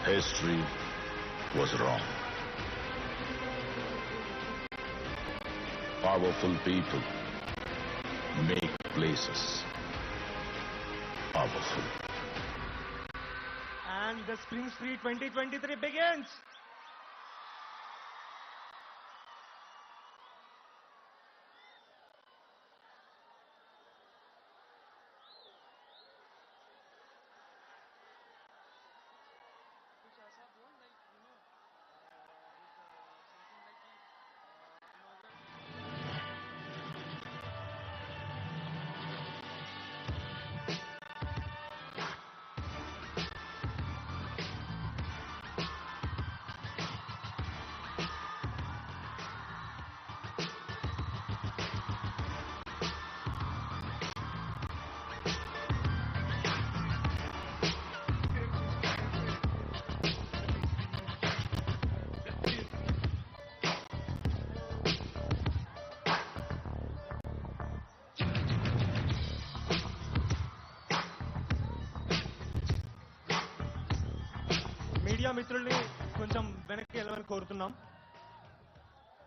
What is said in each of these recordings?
History was wrong. Powerful people make places powerful. And the Spring Spree 2023 begins. Media మిత్రుల్ని కొంచెం వెనక్కి వెళ్ళమని కోరుతున్నాం.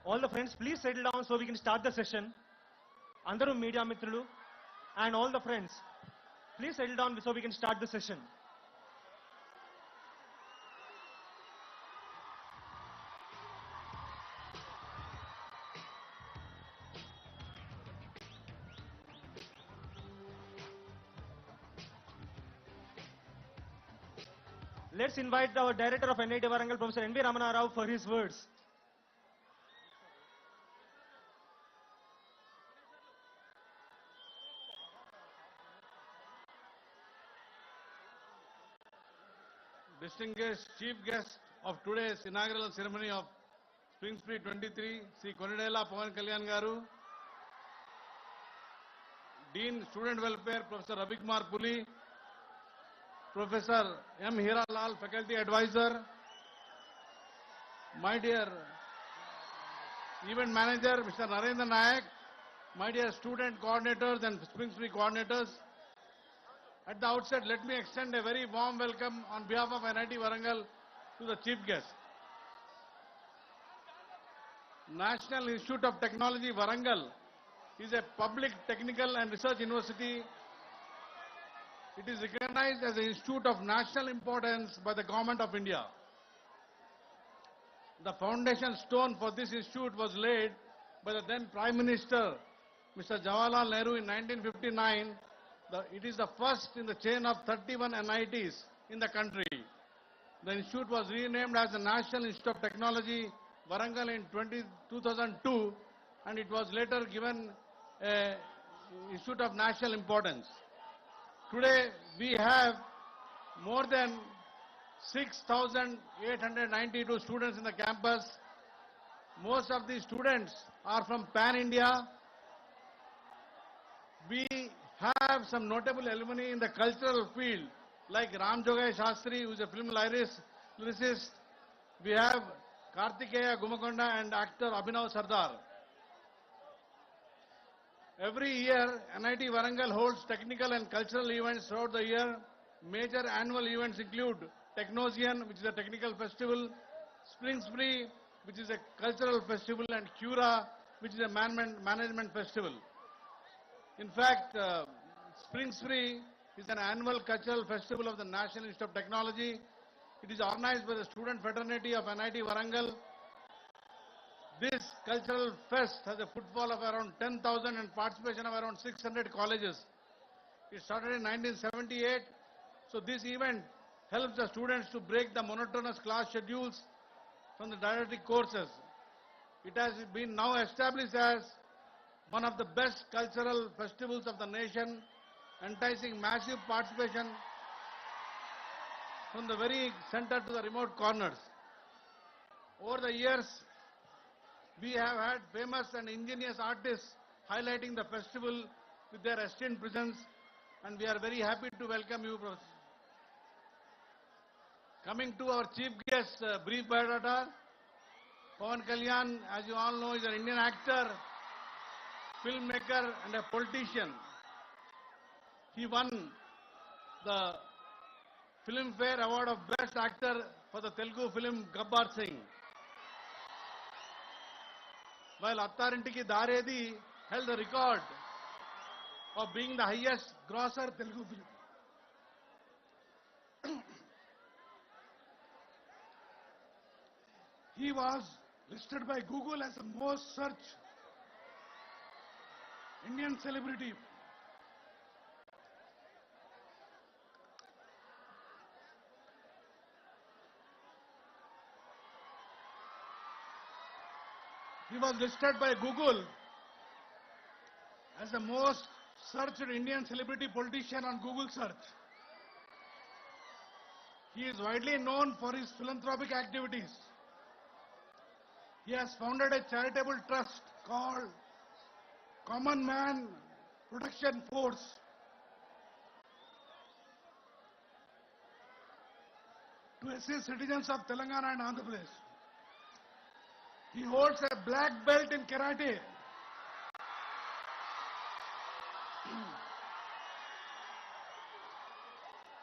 All the friends please settle down so we can start the session. అందరూ media మిత్రులు and all the friends please settle down so we can start the session. Let's invite our Director of NIT Warangal, Professor N.V. Ramana Rao, for his words. Distinguished Chief Guest of today's inaugural ceremony of Spring Spree 23, Sri Konidela Pawan Kalyan Garu, Dean Student Welfare, Professor Ravikumar Puli, Professor M. Hira Lal, Faculty Advisor, my dear Event Manager, Mr. Narendra Nayak, my dear student coordinators and Spring Spree coordinators. At the outset, let me extend a very warm welcome on behalf of NIT Warangal to the Chief Guest. National Institute of Technology Warangal is a public technical and research university. It is recognized as an institute of national importance by the Government of India. The foundation stone for this institute was laid by the then Prime Minister, Mr. Jawaharlal Nehru, in 1959. It is the first in the chain of 31 NITs in the country. The institute was renamed as the National Institute of Technology, Warangal, in 2002, and it was later given an institute of national importance. Today, we have more than 6,892 students in the campus. Most of these students are from Pan-India. We have some notable alumni in the cultural field, like Ram Jogai Shastri, who is a film lyricist. We have Kartikeya Gumakonda and actor Abhinav Sardar. Every year, NIT Warangal holds technical and cultural events throughout the year. Major annual events include Technosian, which is a technical festival, Spring Spree, which is a cultural festival, and Cura, which is a management festival. In fact, Spring Spree is an annual cultural festival of the National Institute of Technology. It is organized by the student fraternity of NIT Warangal. This cultural fest has a footfall of around 10,000 and participation of around 600 colleges. It started in 1978, so this event helps the students to break the monotonous class schedules from the didactic courses. It has been now established as one of the best cultural festivals of the nation, enticing massive participation from the very center to the remote corners. Over the years, we have had famous and ingenious artists highlighting the festival with their esteemed presence, and we are very happy to welcome you, Professor. Coming to our chief guest, brief biodata. Pawan Kalyan, as you all know, is an Indian actor, filmmaker and a politician. He won the Filmfare Award of Best Actor for the Telugu film Gabbar Singh. While Attarintiki Daredi held the record of being the highest grosser Telugu film. He was listed by Google as the most searched Indian celebrity. He was listed by Google as the most searched Indian celebrity politician on Google search. He is widely known for his philanthropic activities. He has founded a charitable trust called Common Man Protection Force. To assist citizens of Telangana and Andhra Pradesh. He holds a black belt in karate.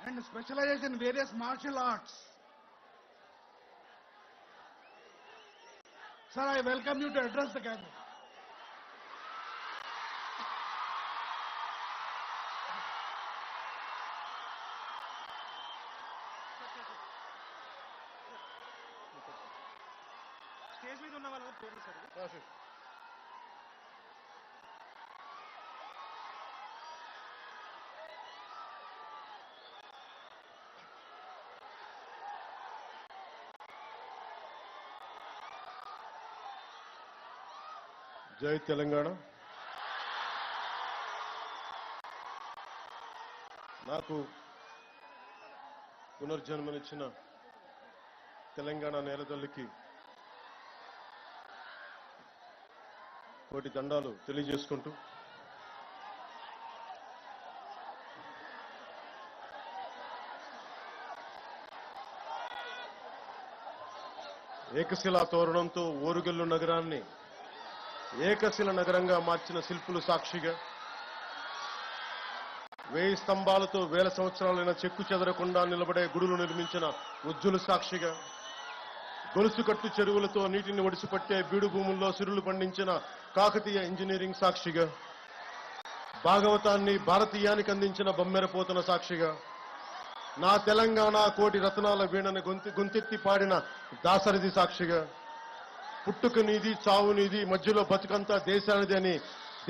And specializes in various martial arts. Sir, I welcome you to address the gathering. Stage మీద ఉన్న వాళ్ళ పేరు sir జై తెలంగాణ. నాకు పునర్జన్మనిచ్చిన తెలంగాణ నేలతల్లికి కోటి దండాలు తెలియజేసుకుంటూ ఏకశిలా తోరణంతో ఓరుగల్లు నగరాన్ని ఏకశిల నగరంగా మార్చిన శిల్పులు సాక్షిగా 1000 స్తంభాలతో వేల సంవత్సరాలైన చెక్కు చెదరకుండా నిలబడే గుడులు నిర్మించిన ఉజ్జులు సాక్షిగా గొలుసుకట్టు చెరువులతో నీటిని ఒడిసిపట్టే బీడు భూముల్లో సిరులు పండించిన కాకతీయ ఇంజనీరింగ్ సాక్షిగా భాగవతాన్ని భారతీయానికి అందించిన బొమ్మెరపోతన సాక్షిగా నా తెలంగాణ కోటి రత్నాల వీణని గొంతెత్తి పాడిన దాసరిది సాక్షిగా పుట్టుక నీది చావు నీది మధ్యలో బతుకంతా దేశానిది అని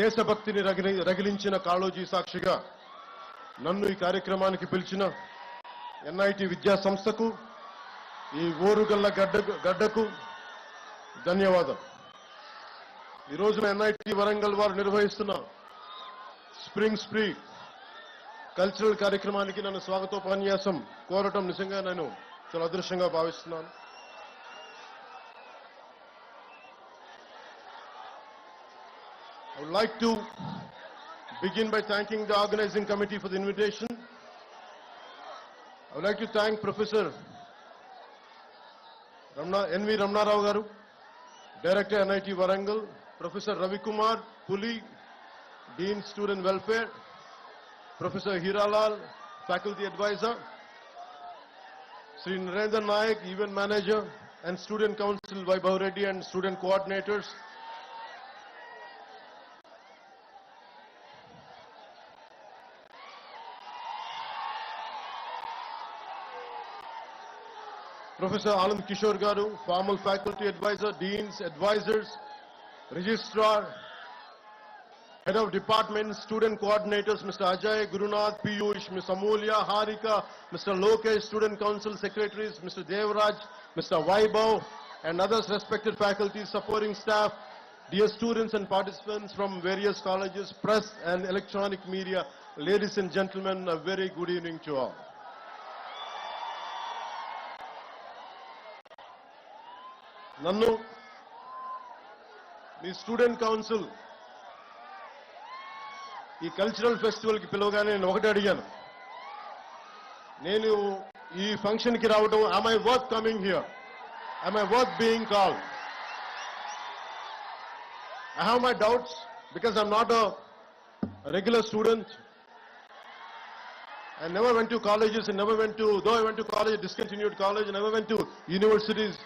దేశభక్తిని రగిలించిన కాళోజీ సాక్షిగా నన్ను ఈ కార్యక్రమానికి పిలిచిన ఎన్ఐటి విద్యా సంస్థకు ఈ ఓరుగల్ల గడ్డకు ధన్యవాదాలు. ఈ రోజున ఎన్ఐటి వరంగల్ వారు నిర్వహిస్తున్న స్ప్రింగ్ స్ప్రీ కల్చరల్ కార్యక్రమానికి నన్ను స్వాగతోపన్యాసం కోరటం నిజంగా నేను చాలా అదృష్టంగా భావిస్తున్నాను. I would like to begin by thanking the organizing committee for the invitation. I would like to thank Professor N.V. Ramna Rao Garu, Director NIT Warangal, Professor Ravi Kumar Puli, Dean Student Welfare, Professor Hiralal, Faculty Advisor, Sri Narendra Nayak, Event Manager, and Student Council Vaibhav Reddy and Student Coordinators, Professor Anand Kishore Garu, Formal Faculty Advisor, Deans, Advisors, Registrar, Head of Department, Student Coordinators, Mr. Ajay, Gurunath, Piyush, Ms. Amulya, Harika, Mr. Lokesh, Student Council Secretaries, Mr. Devraj, Mr. Vaibhav, and others respected faculty, supporting staff, dear students and participants from various colleges, press and electronic media, ladies and gentlemen, a very good evening to all. నన్ను మీ student council ఈ cultural ఫెస్టివల్కి పిలవగానే నేను ఒకటి అడిగాను. నేను ఈ ఫంక్షన్కి రావడం, am I worth coming here? Am I worth being called? I have my doubts because I'm not a regular student. I never went to colleges, though I went to college, discontinued college, I never went to universities.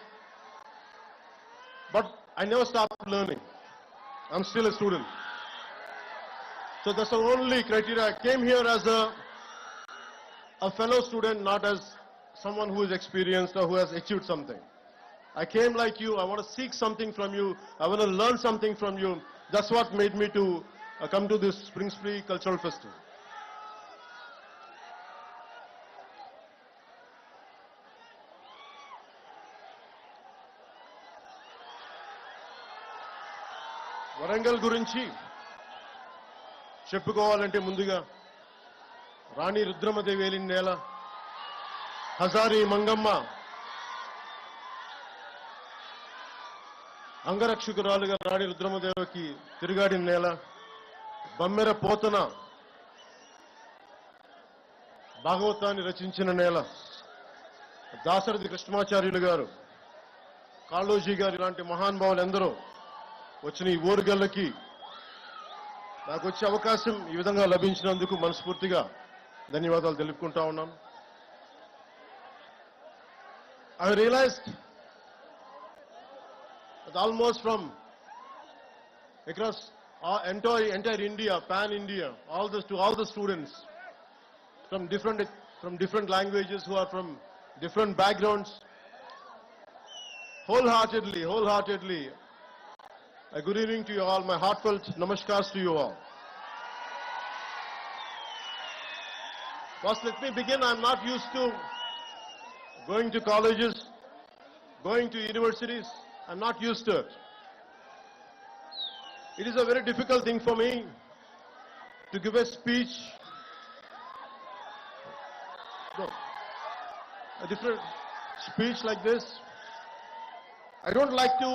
But I never stopped learning. I'm still a student. So that's the only criteria. I came here as a fellow student, not as someone who is experienced or who has achieved something. I came like you. I want to seek something from you. I want to learn something from you. That's what made me to come to this Spring Spree Cultural Festival. Warangal గురించి చెప్పుకోవాలంటే ముందుగా రాణి రుద్రమదేవి ఏలిన నేల, హజారి మంగమ్మ అంగరక్షకురాలుగా రాణి రుద్రమదేవికి తిరుగాడిన నేల, బమ్మెర పోతన భాగవతాన్ని రచించిన నేల, దాశరథి కృష్ణమాచార్యులు గారు, కాళోజీ గారు ఇలాంటి మహానుభావులు ఎందరో వచ్చిన ఈ ఓరుగల్లకి నాకు వచ్చే అవకాశం ఈ విధంగా లభించినందుకు మనస్ఫూర్తిగా ధన్యవాదాలు తెలుపుకుంటా ఉన్నాను. I realized that almost from across entire India, pan-India, to all the students from different languages who are from different backgrounds, wholeheartedly, a good evening to you all. My heartfelt namaskars to you all. First, let me begin. I'm not used to going to colleges, going to universities. I'm not used to it. It is a very difficult thing for me to give a speech, a different speech like this. I don't like to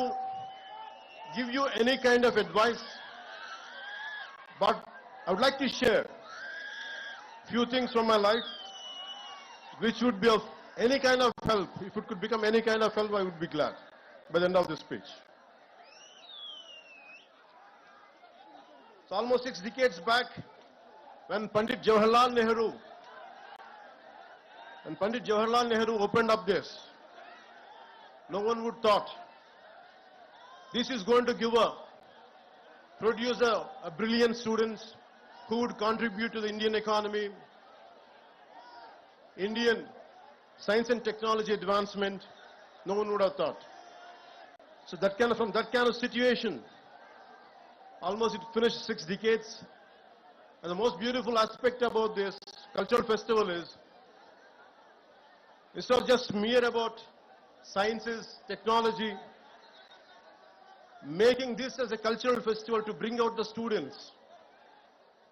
give you any kind of advice, but I would like to share few things from my life which would be of any kind of help. If it could become any kind of help, I would be glad by the end of this speech. It's almost 6 decades back when Pandit Jawaharlal Nehru opened up this. No one would thought this is going to produce a brilliant students who would contribute to the Indian economy, Indian science and technology advancement. No one would have thought. So from that kind of situation, almost it finished 6 decades. And the most beautiful aspect about this cultural festival is, it's not just mere about sciences, technology, making this as a cultural festival to bring out the students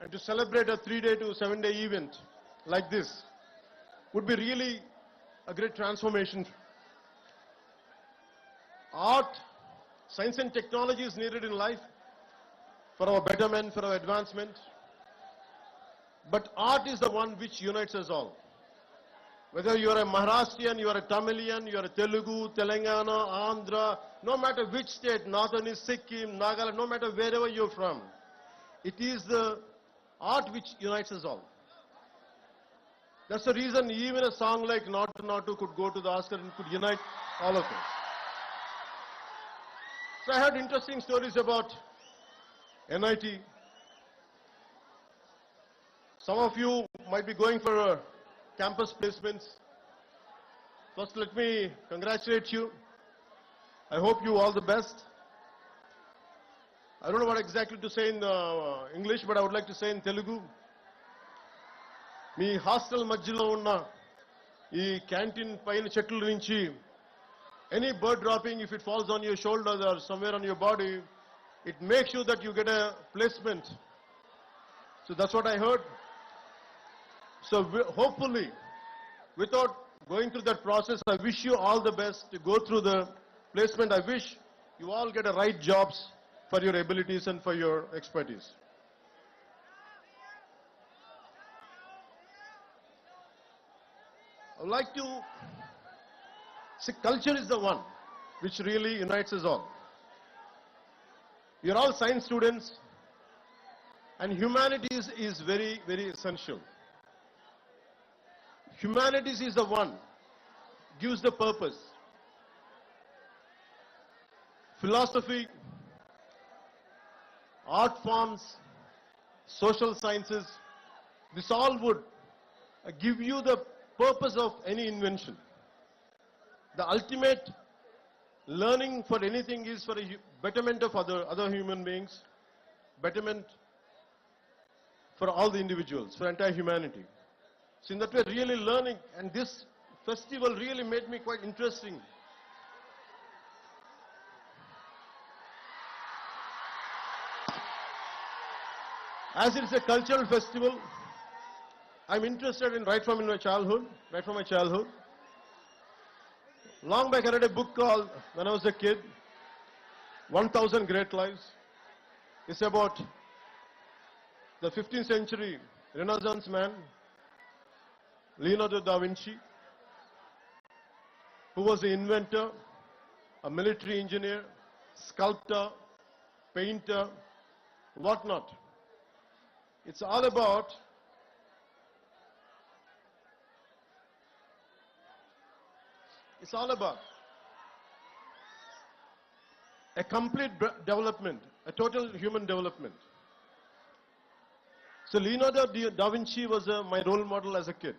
and to celebrate a 3-day to 7-day event like this would be really a great transformation. Art, science and technology is needed in life for our betterment, for our advancement. But art is the one which unites us all. Whether you are a Maharashtrian, you are a Tamilian, you are a Telugu, Telangana, Andhra, no matter which state, northern is Sikkim, Nagaland, no matter wherever you're from, it is the art which unites us all. That's the reason even a song like Natu Natu could go to the Oscar and could unite all of us. So I heard interesting stories about NIT. Some of you might be going for campus placements. First, let me congratulate you. I hope you all the best. I don't know what exactly to say in English, but I would like to say in Telugu. Me hostel మధ్యలో ఉన్న ఈ canteen పైన చెట్ల నుంచి any bird dropping, if it falls on your shoulders or somewhere on your body, it makes sure that you get a placement. So that's what I heard. So hopefully, without going through that process, I wish you all the best to go through the placement. I wish you all get the right jobs for your abilities and for your expertise. I would like to see, culture is the one which really unites us all. You're all science students, and humanities is very, very essential. Humanities is the one, gives the purpose. Philosophy, art forms, social sciences, this all would give you the purpose of any invention. The ultimate learning for anything is for a betterment of other human beings, betterment for all the individuals, for entire humanity. So in that way, really learning, and this festival really made me quite interesting. As it is a cultural festival, I'm interested in right from my childhood. Long back I read a book called, when I was a kid, 1000 Great Lives. It's about the 15th century Renaissance man, Leonardo da Vinci, who was an inventor, a military engineer, sculptor, painter, whatnot. It's all about a complete development, a total human development. So Leonardo da Vinci was my role model as a kid.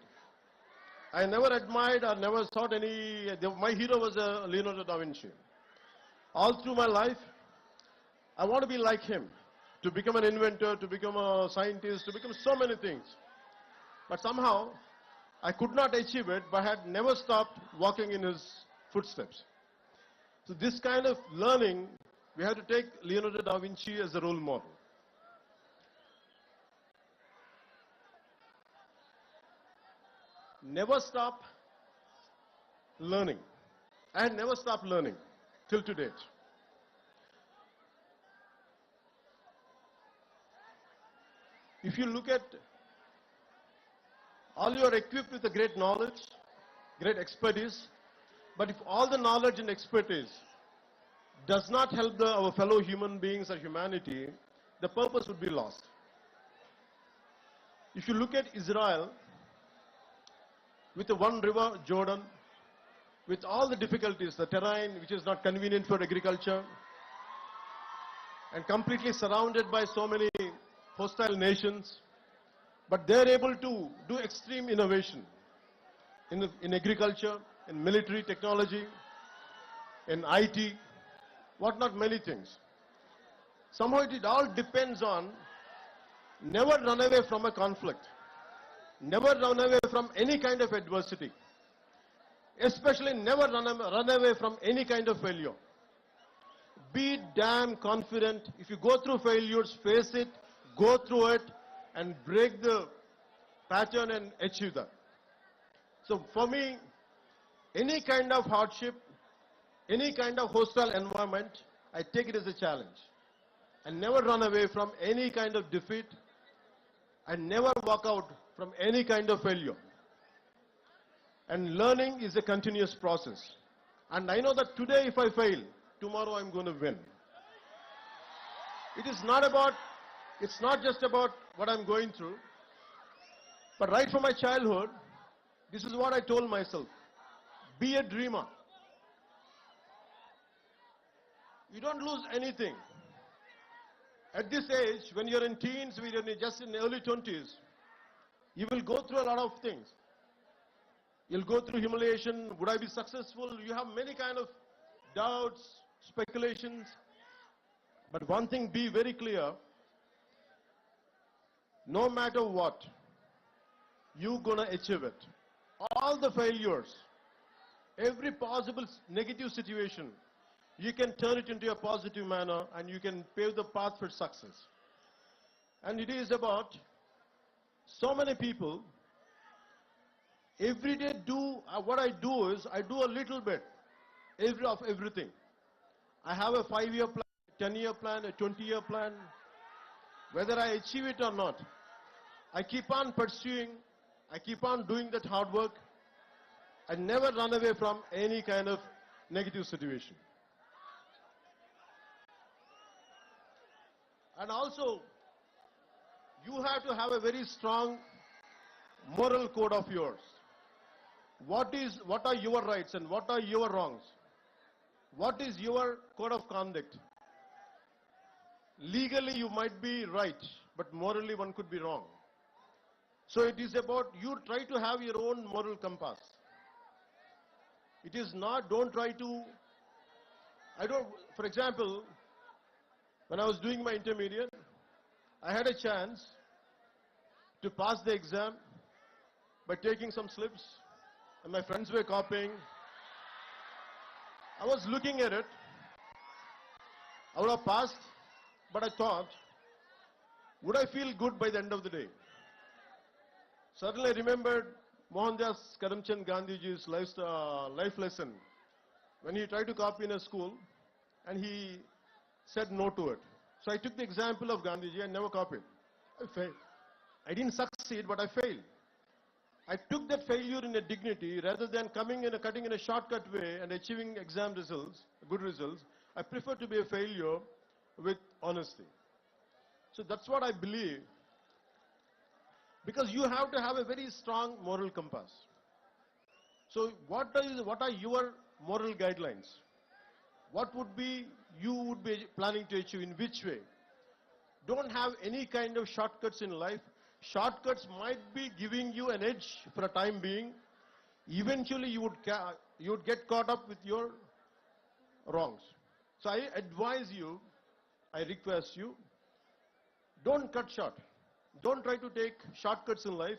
I never admired or never thought my hero was Leonardo da Vinci. All through my life, I want to be like him, to become an inventor, to become a scientist, to become so many things. But somehow, I could not achieve it, but had never stopped walking in his footsteps. So this kind of learning, we have to take Leonardo da Vinci as a role model. Never stop learning. I had never stopped learning till to date. If you look at, all you are equipped with a great knowledge, great expertise, but if all the knowledge and expertise does not help our fellow human beings or humanity, the purpose would be lost. If you look at Israel, with the one river, Jordan, with all the difficulties, the terrain which is not convenient for agriculture, and completely surrounded by so many hostile nations, but they're able to do extreme innovation in agriculture, in military technology, in IT, whatnot, many things. Somehow it all depends on never run away from a conflict, never run away from any kind of adversity, especially never run away from any kind of failure. Be damn confident. If you go through failures, face it, go through it, and break the pattern and achieve that. So for me, any kind of hardship, any kind of hostile environment, I take it as a challenge. And never run away from any kind of defeat, and never walk out from any kind of failure. And learning is a continuous process. And I know that today if I fail, tomorrow I'm going to win. It's not just about what I'm going through, but right from my childhood, this is what I told myself. Be a dreamer. You don't lose anything. At this age, when you're in teens, when you're just in the early 20s, you will go through a lot of things. You'll go through humiliation. Would I be successful? You have many kind of doubts, speculations. But one thing, be very clear. No matter what, you're going to achieve it. All the failures, every possible negative situation, you can turn it into a positive manner and you can pave the path for success. And it is about so many people, every day what I do is, I do a little bit of everything. I have a 5-year plan, a 10-year plan, a 20-year plan. Whether I achieve it or not, I keep on pursuing, I keep on doing that hard work, and never run away from any kind of negative situation. And also, you have to have a very strong moral code of yours. what are your rights and what are your wrongs? What is your code of conduct? Legally you might be right, but morally one could be wrong. So it is about you try to have your own moral compass. It is not, don't try to, for example, when I was doing my intermediate, I had a chance to pass the exam by taking some slips, and my friends were copying. I was looking at it. I would have passed, but I thought, would I feel good by the end of the day? Suddenly I remembered Mohandas Karamchand Gandhiji's life lesson when he tried to copy in a school and he said no to it. So I took the example of Gandhiji and never copied. I failed. I didn't succeed, but I failed. I took that failure in a dignity rather than cutting in a shortcut way and achieving exam results, good results. I prefer to be a failure with honesty. So that's what I believe. Because you have to have a very strong moral compass. So what are your moral guidelines? What would be you would be planning to achieve, in which way? Don't have any kind of shortcuts in life. Shortcuts might be giving you an edge for a time being. Eventually you would get caught up with your wrongs. So I advise you, I request you, don't cut short. Don't try to take shortcuts in life.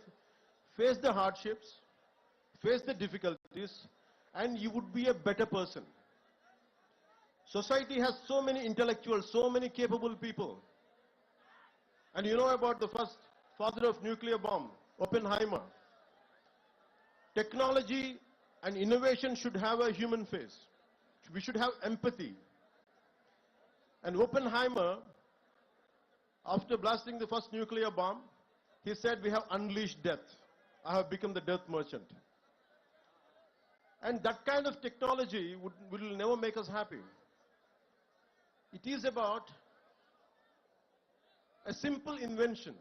Face the hardships, face the difficulties, and you would be a better person. Society has so many intellectuals, so many capable people. And you know about the first father of nuclear bomb, Oppenheimer. Technology and innovation should have a human face. We should have empathy. And Oppenheimer, after blasting the first nuclear bomb, he said, we have unleashed death. I have become the death merchant. And that kind of technology will never make us happy. It is about a simple invention,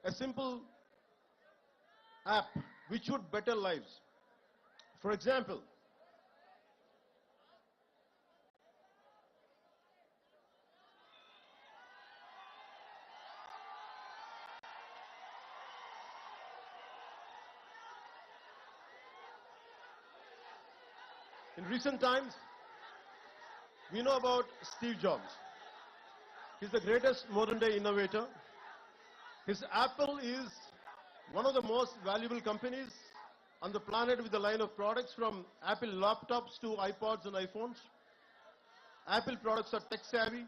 a simple app which would better lives. For example, in recent times, we know about Steve Jobs. He's the greatest modern day innovator. His Apple is one of the most valuable companies on the planet with a line of products from Apple laptops to iPods and iPhones. Apple products are tech savvy,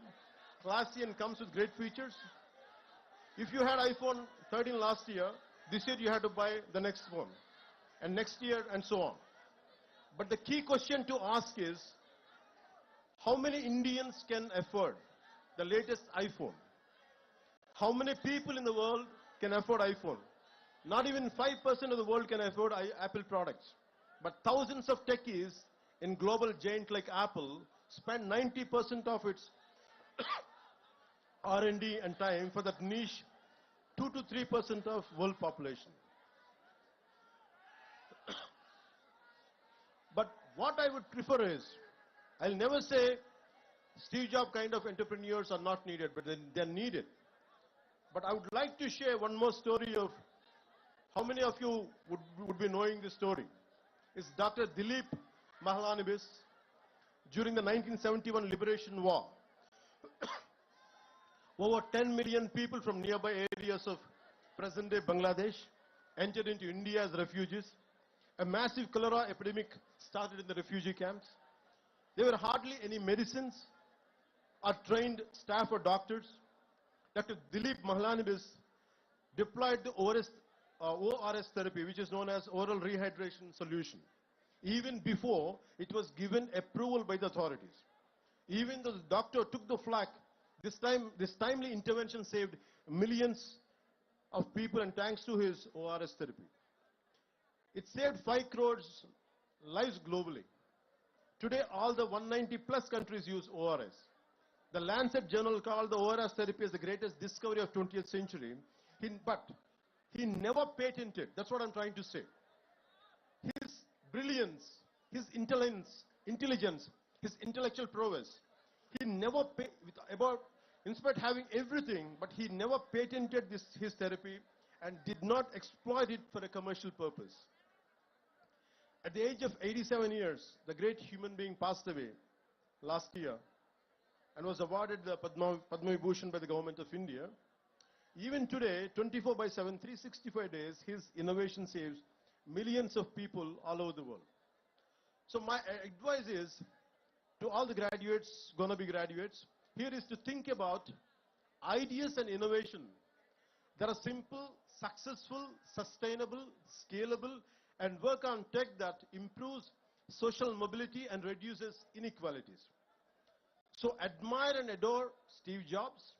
classy and comes with great features. If you had iPhone 13 last year, this year you had to buy the next one, and next year and so on. But the key question to ask is, how many Indians can afford the latest iPhone? How many people in the world can afford iPhone? Not even 5% of the world can afford Apple products. But thousands of techies in global giant like Apple spend 90% of its R&D and time for that niche 2 to 3% of world population. But what I would prefer is, I'll never say Steve Jobs kind of entrepreneurs are not needed, but they're needed. But I would like to share one more story of how many of you would be knowing this story. It's Dr. Dilip Mahlanabis during the 1971 Liberation War. Over 10 million people from nearby areas of present-day Bangladesh entered into India as refugees. A massive cholera epidemic started in the refugee camps. There were hardly any medicines or trained staff or doctors. Dr. Dilip Mahlanabis deployed the ORS therapy, which is known as oral rehydration solution, even before it was given approval by the authorities. Even though the doctor took the flak, this timely intervention saved millions of people, and thanks to his ORS therapy. It saved 5 crores lives globally. Today, all the 190 plus countries use ORS. The Lancet journal called the ORS therapy as the greatest discovery of 20th century. But he never patented. That's what I'm trying to say. brilliance, his intelligence, his intellectual prowess. He never in spite having everything, but he never patented his therapy and did not exploit it for a commercial purpose. At the age of 87 years, the great human being passed away last year and was awarded the Padma Vibhushan by the government of India. Even today, 24/7, 365 days, his innovation saves millions of people all over the world. So my advice is to all the graduates, gonna be graduates, here is to think about ideas and innovation that are simple, successful, sustainable, scalable, and work on tech that improves social mobility and reduces inequalities. So admire and adore Steve Jobs,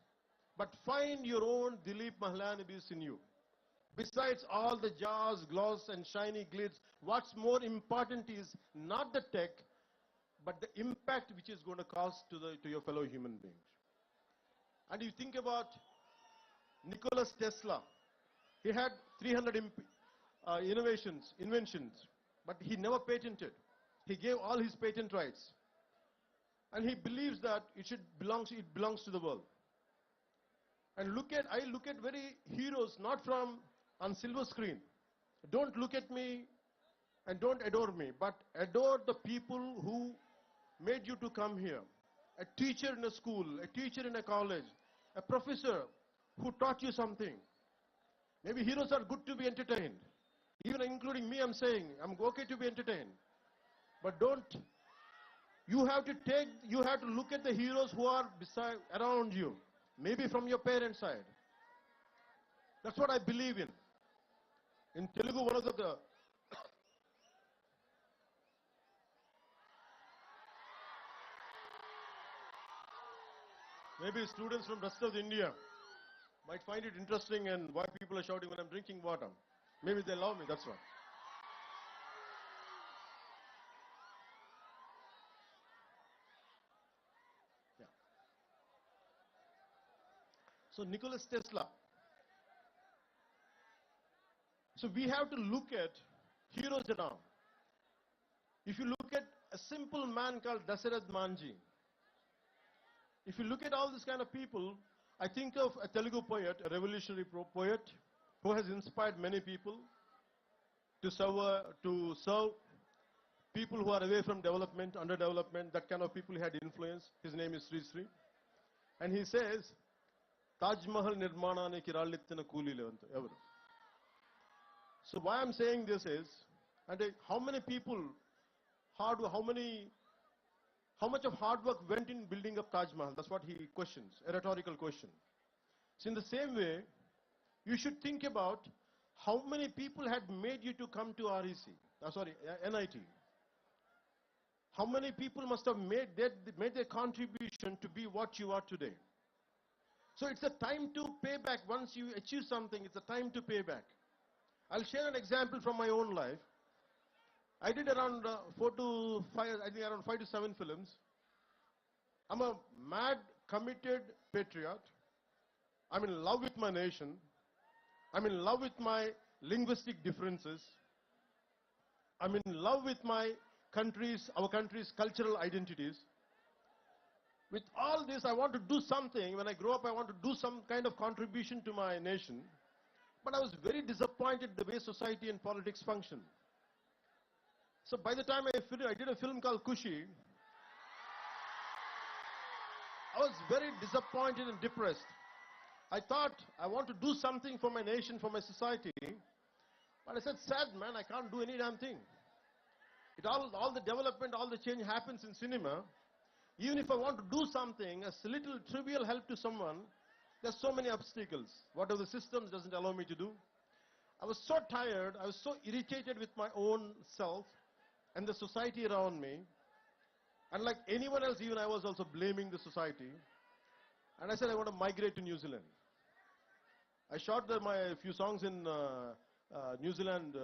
but find your own Dilip Mahlanabis in you. Besides all the jazz, gloss, and shiny glitz, what's more important is not the tech, but the impact which is going to cause to your fellow human beings. And you think about Nikola Tesla. He had 300 inventions, but he never patented. He gave all his patent rights. And he believes that it belongs to the world. And I look at very heroes, not on silver screen. Don't look at me and don't adore me, but adore the people who made you to come here. A teacher in a school, a teacher in a college, a professor who taught you something. Maybe heroes are good to be entertained. Even including me, I'm saying, I'm okay to be entertained. But you have to look at the heroes who are around you. Maybe from your parents' side. That's what I believe in. In Telugu, one of the maybe students from rest of India might find it interesting and why people are shouting when I'm drinking water. Maybe they love me, that's why. Yeah. So Nikola Tesla. So we have to look at heroes around. If you look at a simple man called Dasarath Manji, if you look at all these kind of people, I think of a Telugu poet, a revolutionary poet, who has inspired many people to serve people who are away from development, underdevelopment, that kind of people he had influence. His name is Sri Sri. And he says, Taj Mahal nirmananiki rallittina koolile anta evaru. So why I'm saying this is, how many people, how much of hard work went in building up Taj Mahal? That's what he questions, a rhetorical question. So in the same way, you should think about how many people had made you to come to NIT. How many people must have made their contribution to be what you are today. So it's a time to pay back. Once you achieve something, it's a time to pay back. I'll share an example from my own life. I did around 5 to 7 films. I'm a mad, committed patriot. I'm in love with my nation. I'm in love with my linguistic differences. I'm in love with our country's cultural identities. With all this, I want to do something. When I grow up, I want to do some kind of contribution to my nation. But I was very disappointed the way society and politics function. So by the time I did a film called Kushi, I was very disappointed and depressed. I thought, I want to do something for my nation, for my society. But I said, sad man, I can't do any damn thing. All the development, all the change happens in cinema. Even if I want to do something, a little trivial help to someone, there's so many obstacles. Whatever the systems doesn't allow me to do. I was so tired, I was so irritated with my own self and the society around me. And like anyone else, even I was also blaming the society. And I said, I want to migrate to New Zealand. I shot my few songs in New Zealand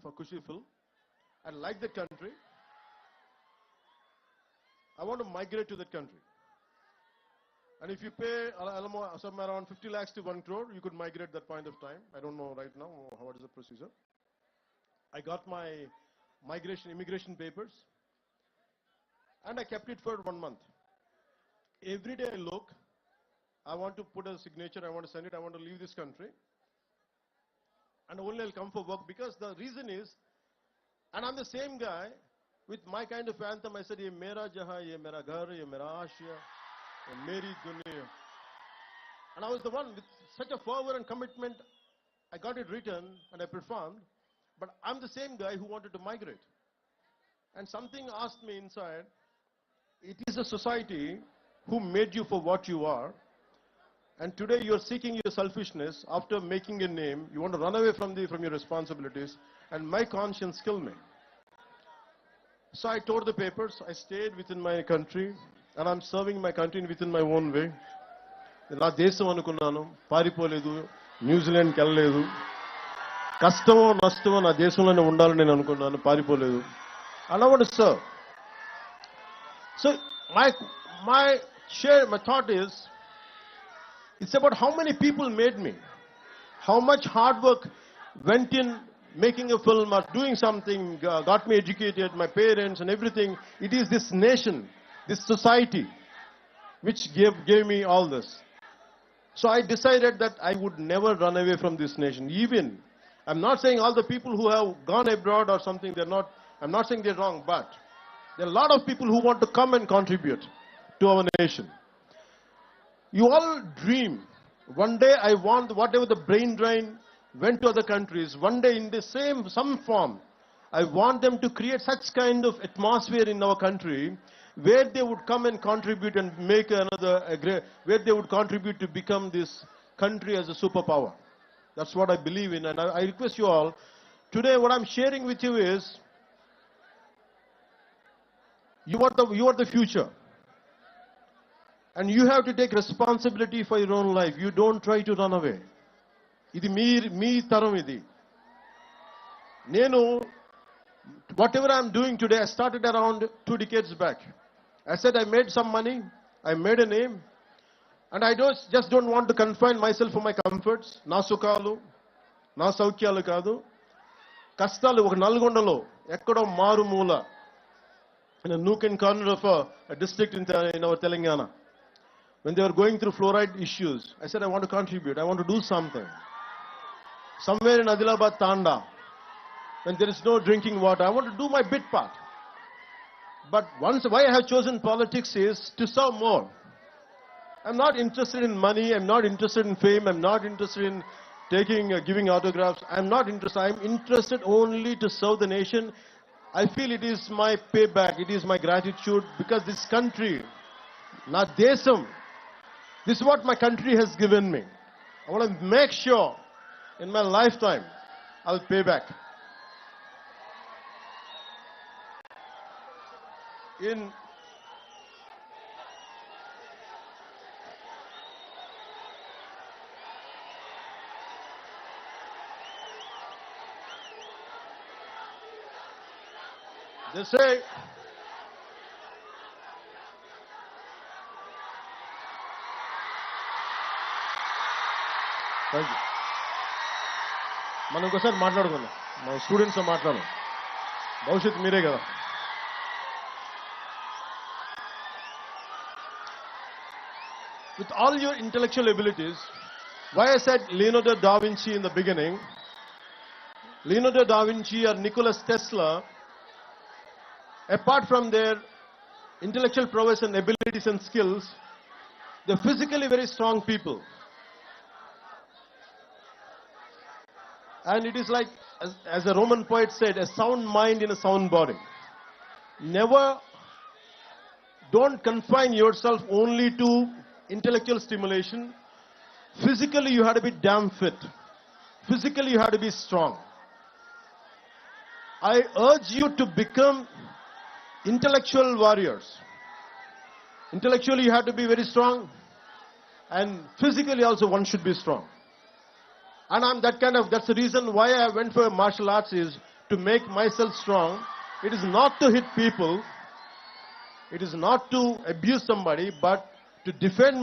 for Kushi film. I like that country. I want to migrate to that country. And if you pay somewhere around 50 lakhs to 1 crore, you could migrate that point of time. I don't know right now what is the procedure. I got my immigration papers, and I kept it for 1 month. Every day I look, I want to put a signature, I want to send it, I want to leave this country, and only I'll come for work, because the reason is, and I'm the same guy, with my kind of anthem, I said, ye mera jahan, ye mera ghar, ye mera ashya, ye meri dunya. And I was the one with such a fervor and commitment, I got it written and I performed, but I'm the same guy who wanted to migrate. And something asked me inside, it is a society who made you for what you are, and today you're seeking your selfishness. After making a name, you want to run away from your responsibilities, and my conscience killed me. So I tore the papers, I stayed within my country, and I'm serving my country within my own way. నా దేశం అనుకున్నాను, పారిపోలేదు, న్యూజిలాండ్కి వెళ్ళలేదు, కష్టమో నష్టమో నా దేశంలోనే ఉండాలని నేను అనుకున్నాను, పారిపోలేదు. And I want to serve. So my thought is, it's about how many people made me, how much hard work went in making a film or doing something, got me educated, my parents and everything. It is this nation, this society, which gave me all this. So I decided that I would never run away from this nation. Even, I'm not saying all the people who have gone abroad or something, I'm not saying they're wrong, but there are a lot of people who want to come and contribute to our nation. You all dream. One day I want, whatever the brain drain went to other countries, one day in the some form, I want them to create such kind of atmosphere in our country where they would come and contribute and make where they would contribute to become this country as a superpower. That's what I believe in, and I request you all, today what I'm sharing with you is, you are the future. And you have to take responsibility for your own life. You don't try to run away. Idi me taram idi. Nenu, whatever I'm doing today, I started around 2 decades back. I said I made some money, I made a name, and I just don't want to confine myself for my comforts. Na sukalu, na saukyalu kadu. Kastalu oka Nalgondalo, ekkado maru moola, in a nook and corner of a district in our Telangana. When they were going through fluoride issues, I said, I want to contribute, I want to do something. Somewhere in Adilabad, Tanda, when there is no drinking water, I want to do my bit part. But why I have chosen politics is to serve more. I'm not interested in money, I'm not interested in fame, I'm not interested in giving autographs. I'm not interested, I'm interested only to serve the nation. I feel it is my payback, it is my gratitude, because this country, na desam, this is what my country has given me. I want to make sure in my lifetime I'll pay back. They say, thank you. మనం ఒకసారి మాట్లాడుకుందాం, మన students మాట్లాడదాం, భవిష్యత్తు మీరే కదా. With all your intellectual abilities, why I said Leonardo da Vinci in the beginning, Leonardo da Vinci or Nikola Tesla, apart from their intellectual prowess and abilities and skills, they're physically very strong people. And it is like, as a Roman poet said, a sound mind in a sound body. Don't confine yourself only to intellectual stimulation. Physically, you have to be damn fit. Physically, you have to be strong. I urge you to become intellectual warriors. Intellectually, you have to be very strong, and physically also one should be strong. And that's the reason why I went for martial arts, is to make myself strong. It is not to hit people, it is not to abuse somebody, but to defend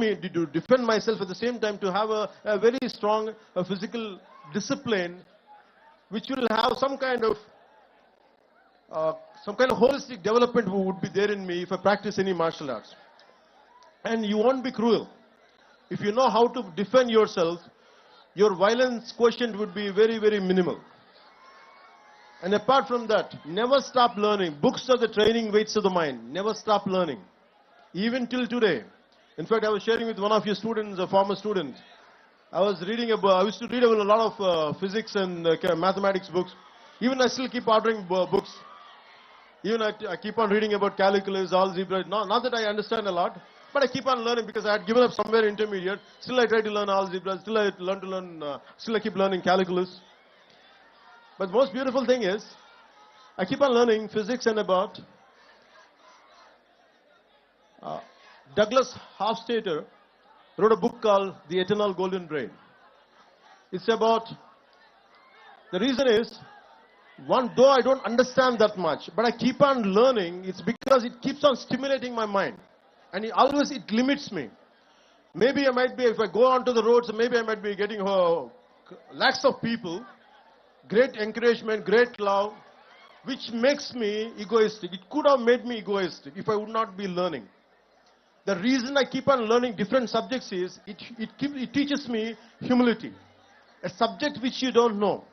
myself at the same time, to have a very strong physical discipline, which will have some kind of some kind of holistic development would be there in me if I practice any martial arts. And you won't be cruel. If you know how to defend yourself, your violence quotient would be very, very minimal. And apart from that, never stop learning. Books are the training weights of the mind. Never stop learning. Even till today. In fact, I was sharing with one of your students, a former student. I used to read a lot of physics and mathematics books. Even I still keep ordering books. Even I keep on reading about calculus, algebra. Not that I understand a lot, but I keep on learning because I had given up somewhere intermediate. Still I try to learn algebra. Still I keep learning calculus. But the most beautiful thing is, I keep on learning physics and about Douglas Hofstadter wrote a book called The Eternal Golden Brain. It's about, the reason is, though I don't understand that much, but I keep on learning, it's because it keeps on stimulating my mind. And it limits me. Maybe I might be, if I go onto the roads, maybe I might be getting lakhs of people, great encouragement, great love, which makes me egoistic. It could have made me egoistic if I would not be learning. The reason I keep on learning different subjects is, it teaches me humility. A subject which you don't know,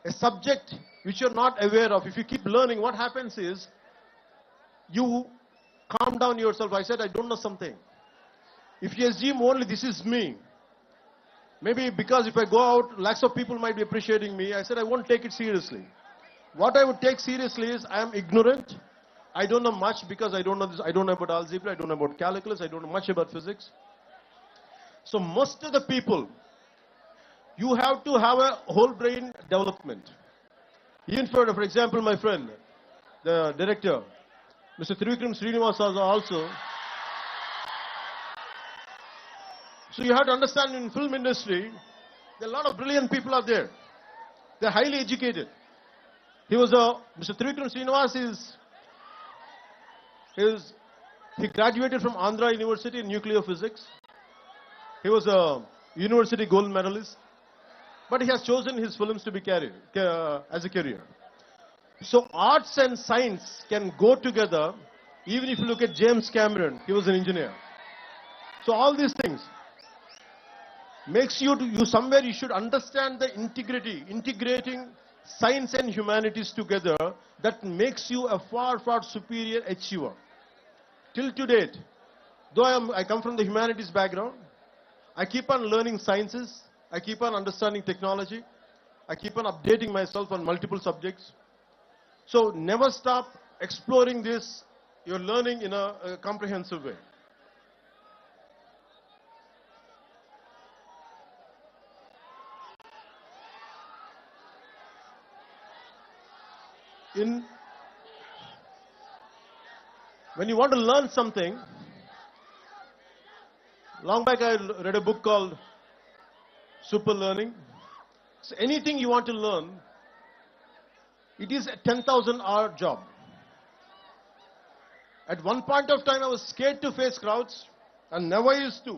a subject which you're not aware of, if you keep learning, what happens is, you calm down yourself. I said, I don't know something. If you assume only this is me, maybe because if I go out, lakhs of people might be appreciating me, I said, I won't take it seriously. What I would take seriously is, I am ignorant. I don't know much because I don't know this. I don't know about algebra. I don't know about calculus. I don't know much about physics. So most of the people, you have to have a whole brain development. Even for example, my friend, the director, Mr. Trivikram Srinivasa also. So you have to understand, in film industry, there are a lot of brilliant people are there. They're highly educated. Mr. Trivikram Srinivasa he graduated from Andhra University in nuclear physics. He was a university gold medalist. But he has chosen his films to be as a career. So arts and science can go together. Even if you look at James Cameron, he was an engineer. So all these things makes you somewhere you should understand the integrating science and humanities together. That makes you a far, far superior achiever. Till to date, though I come from the humanities background, I keep on learning sciences. I keep on understanding technology. I keep on updating myself on multiple subjects. So never stop exploring this. You're learning in a comprehensive way. When you want to learn something, long back I read a book called Super Learning. So anything you want to learn, it is a 10,000-hour job. At one point of time, I was scared to face crowds and never used to.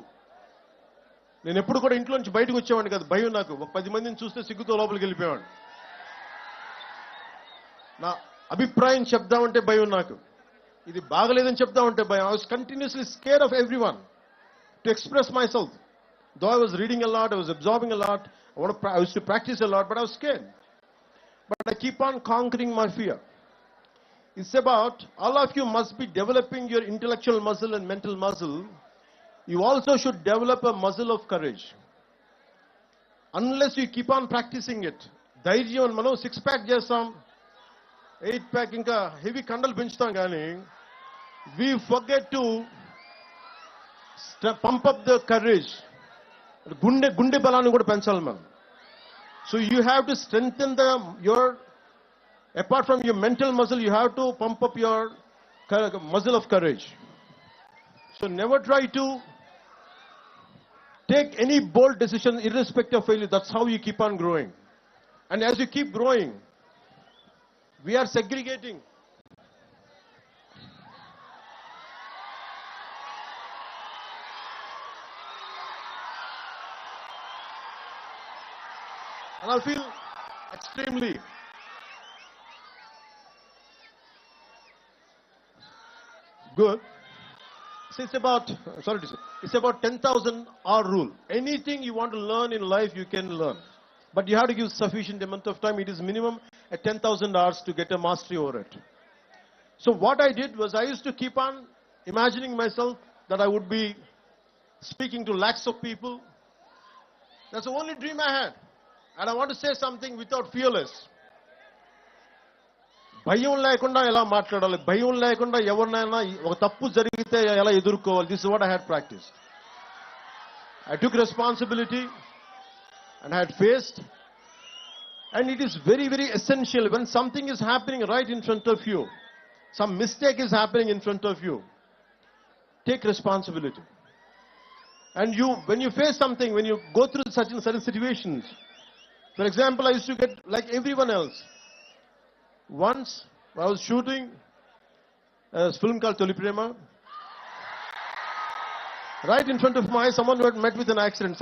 నేను ఎప్పుడు కూడా ఇంట్లో నుంచి బయటకు వచ్చేవాడిని కాదు. భయం నాకు. ఒక 10 మందిని చూస్తే సిగ్గుతో లోపలికి వెళ్ళిపోయాను. నా అభిప్రాయం చెప్దామంటే భయం నాకు. ఇది బాగలేదని చెప్దామంటే భయం. I was continuously scared of everyone to express myself. Though I was reading a lot, I was absorbing a lot, I used to practice a lot, but I was scared. But I keep on conquering my fear. It's about, all of you must be developing your intellectual muscle and mental muscle. You also should develop a muscle of courage. Unless you keep on practicing it. ధైర్యం మనం 6-pack చేస్తాం, 8-pack ఇంకా heavy కండలు పెంచుతాం కానీ we forget to pump up the courage. గుండె బలాన్ని కూడా పెంచాలి మనం. So you have to strengthen apart from your mental muscle, you have to pump up your muscle of courage. So never try to take any bold decision irrespective of failure. That's how you keep on growing. And as you keep growing, we are segregating. And I feel extremely Good. So it's about, sorry to say, it's about 10,000 hour rule. Anything you want to learn in life, you can learn. But you have to give sufficient amount of time. It is minimum at 10,000 hours to get a mastery over it. So what I did was I used to keep on imagining myself that I would be speaking to lakhs of people. That's the only dream I had. And I want to say something without fearless. భయం లేకుండా ఎలా మాట్లాడాలి, భయం లేకుండా ఎవరినైనా ఒక తప్పు జరిగితే ఎలా ఎదుర్కోవాలి. This is what I had practiced. I took responsibility and I had faced. And it is very, very essential when something is happening right in front of you, some mistake is happening in front of you, take responsibility. And when you face something, when you go through certain situations, for example, I used to get like everyone else. Once I was shooting a film called Toli Prema. Right in front of my eyes, someone who had met with an accident.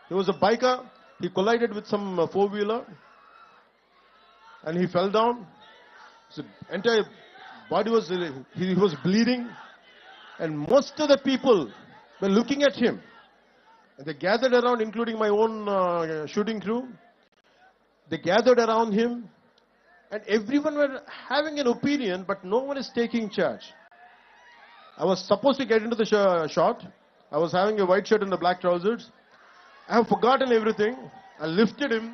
He was a biker. He collided with some four-wheeler, and he fell down. His entire body he was bleeding, and most of the people were looking at him. And they gathered around, including my own shooting crew. They gathered around him. And everyone were having an opinion, but no one is taking charge. I was supposed to get into the shot. I was having a white shirt and the black trousers. I have forgotten everything. I lifted him,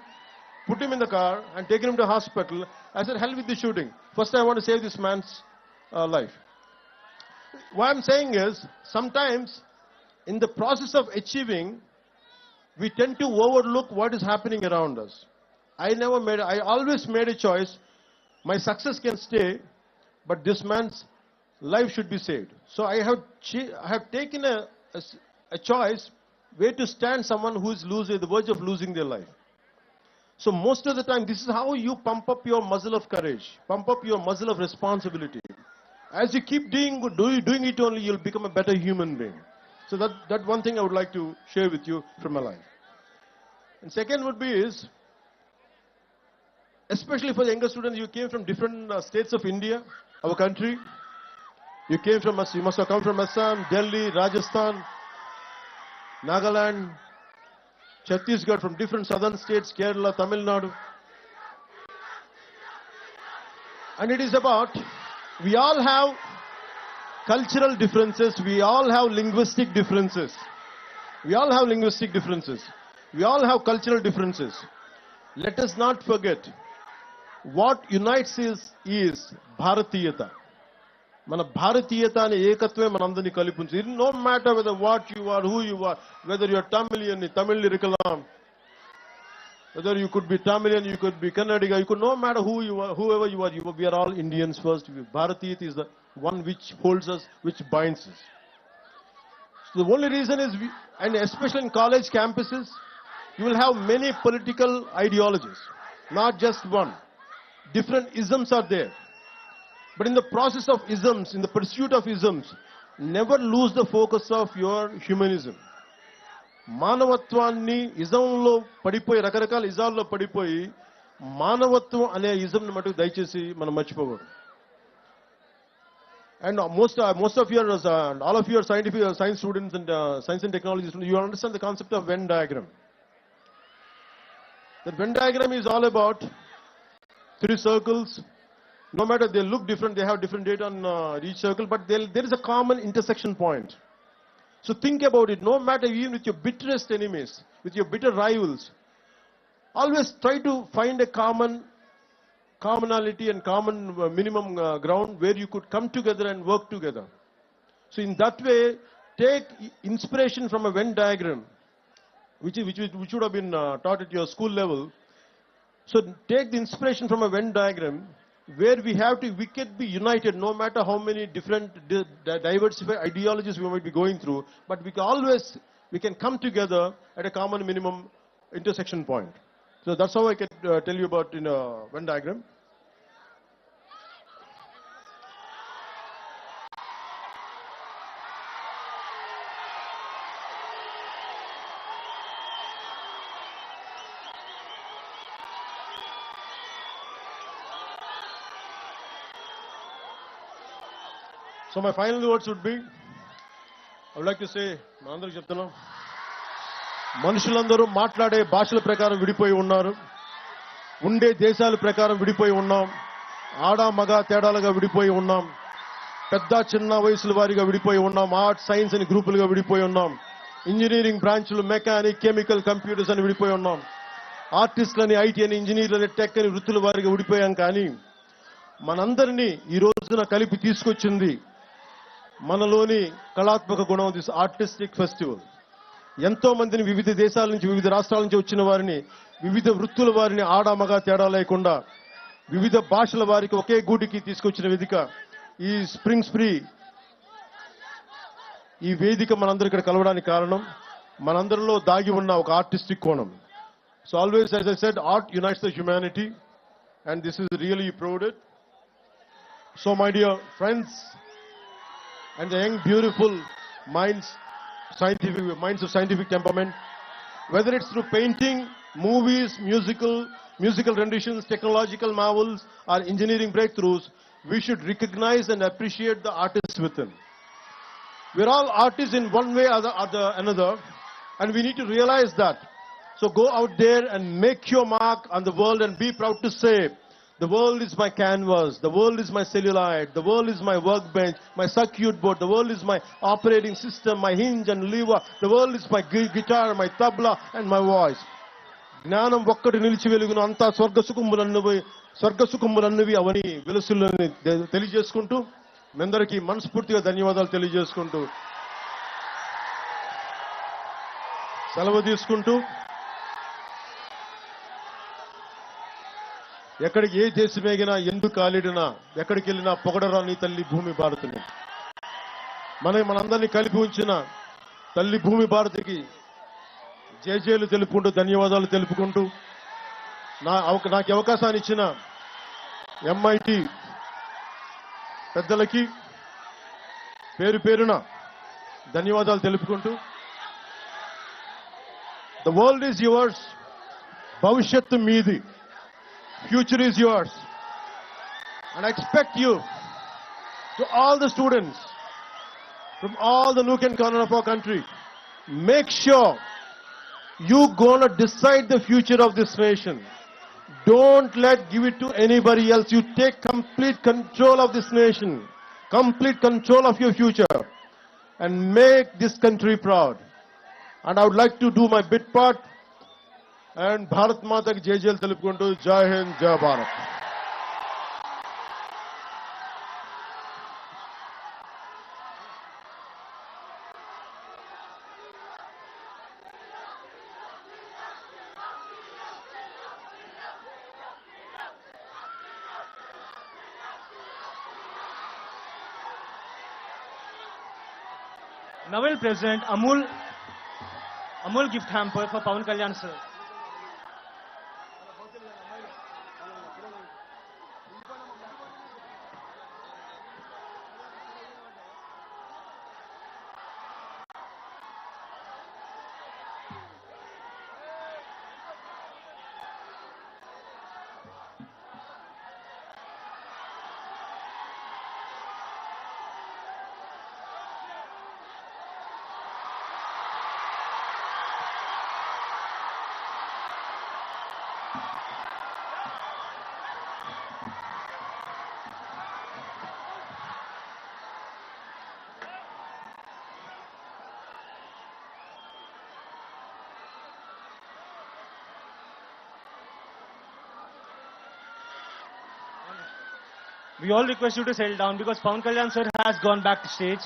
put him in the car, and taken him to hospital. I said, hell with the shooting. First, I want to save this man's life. What I'm saying is, sometimes in the process of achieving, we tend to overlook what is happening around us. I always made a choice. My success can stay, but this man's life should be saved. So I have taken a choice where to stand someone who is at the verge of losing their life. So most of the time, this is how you pump up your muscle of courage, pump up your muscle of responsibility. As you keep doing it only, you'll become a better human being. So that one thing I would like to share with you from my life. And second would be is, especially for the younger students, you came from different states of India, our country. You must have come from Assam, Delhi, Rajasthan, Nagaland, Chhattisgarh, from different southern states, Kerala, Tamil Nadu. And it is about, we all have cultural differences, we all have linguistic differences. We all have linguistic differences. We all have cultural differences. Let us not forget, what unites us is Bharatiyata. Mana Bharatiyata ane ekatve manandani kalipunchu. No matter what you are, who you are, whether you are Tamilian, Tamil irikalam, whether you could be Tamilian, you could be Kannadiga, no matter who you are, whoever you are, we are all Indians first. Bharatiyata is the one which holds us, which binds us. So the only reason is, and especially in college campuses, you will have many political ideologies, not just one. Different isms are there. But in the process of isms, in the pursuit of isms, never lose the focus of your humanism. మానవత్వాన్ని ఇజంలో పడిపోయి, రకరకాల ఇజాల్లో పడిపోయి, మానవత్వం అనే ఇజంని మటుకు దయచేసి మనం మర్చిపోకూడదు. And most of your, all of your science students and science and technology students, you understand the concept of Venn diagram. The Venn diagram is all about three circles. No matter they look different, they have different data on each circle, but there is a common intersection point. So think about it. No matter, even with your bitterest enemies, with your bitter rivals, always try to find a commonality and common minimum ground where you could come together and work together. So in that way, take inspiration from a Venn diagram, which would have been taught at your school level. So take the inspiration from a Venn diagram where we can be united no matter how many different diversified ideologies we might be going through, but we can come together at a common minimum intersection point. So that's how I can tell you about in a Venn diagram. So my final words would be, I would like to say, మనందరికీ చెప్తున్నాం, మనుషులందరూ మాట్లాడే భాషల ప్రకారం విడిపోయి ఉన్నారు, ఉండే దేశాల ప్రకారం విడిపోయి ఉన్నాం, ఆడ మగ తేడాలుగా విడిపోయి ఉన్నాం, పెద్ద చిన్న వయసుల వారిగా విడిపోయి ఉన్నాం, ఆర్ట్స్ సైన్స్ అని గ్రూపులుగా విడిపోయి ఉన్నాం, ఇంజనీరింగ్ బ్రాంచ్లు మెకానిక్ కెమికల్ కంప్యూటర్స్ అని విడిపోయి ఉన్నాం, ఆర్టిస్టులని ఐటీ అని ఇంజనీర్లని టెక్ అని వృత్తుల వారిగా విడిపోయాం. కానీ మనందరినీ ఈ రోజున కలిపి తీసుకొచ్చింది మనలోని కళాత్మక గుణం, దిస్ ఆర్టిస్టిక్ ఫెస్టివల్. ఎంతో మందిని వివిధ దేశాల నుంచి వివిధ రాష్ట్రాల నుంచి వచ్చిన వారిని, వివిధ వృత్తుల వారిని ఆడ మగ తేడా లేకుండా వివిధ భాషల వారికి ఒకే గూటికి తీసుకొచ్చిన వేదిక ఈ స్ప్రింగ్ స్ప్రీ. ఈ వేదిక మనందరూ ఇక్కడ కలవడానికి కారణం మనందరిలో దాగి ఉన్న ఒక ఆర్టిస్టిక్ కోణం. So always, as I said, art unites the humanity, and this is really proud. So my dear friends and the young beautiful minds, minds of scientific temperament, whether it's through painting, movies, musical renditions, technological marvels or engineering breakthroughs, we should recognize and appreciate the artists within. We're all artists in one way or the another, and we need to realize that. So go out there and make your mark on the world and be proud to say, the world is my canvas, the world is my celluloid, the world is my workbench, my circuit board, the world is my operating system, my hinge and lever, the world is my guitar, my tabla and my voice. జ్ఞానం ఒక్కటి నిలిచి వెలుగును, అంతా స్వర్గసుఖములన్నవి అవని వెలుసులని తెలియజేసుకుంటూ, మీ అందరికీ మనస్ఫూర్తిగా ధన్యవాదాలు తెలియజేసుకుంటూ సెలవు తీసుకుంటూ, ఎక్కడికి ఏ దేశమేగినా ఎందుకు కాలిడినా ఎక్కడికి వెళ్ళినా పొగడరా నీ తల్లి భూమి భారతిని. మనందరినీ కలిపి ఉంచిన తల్లి భూమి భారతికి జేజేలు తెలుపుకుంటూ, ధన్యవాదాలు తెలుపుకుంటూ, నాకు అవకాశాన్ని ఇచ్చిన ఎంఐటి పెద్దలకి పేరు పేరున ధన్యవాదాలు తెలుపుకుంటూ, ద వరల్డ్ ఈజ్ యువర్స్, భవిష్యత్తు మీది, future is yours, and I expect you, to all the students from all the nook and corner of our country, make sure you gonna decide the future of this nation. Don't give it to anybody else. You take complete control of this nation, complete control of your future, and make this country proud. And I would like to do my bit part, and Bharat మాతకి జేజేలు తెలుపుకుంటూ, జై హింద్, జై Bharat. Now we'll present Amul gift hamper for Pawan Kalyan sir. We all request you to settle down because Pawan Kalyan sir has gone back to stage.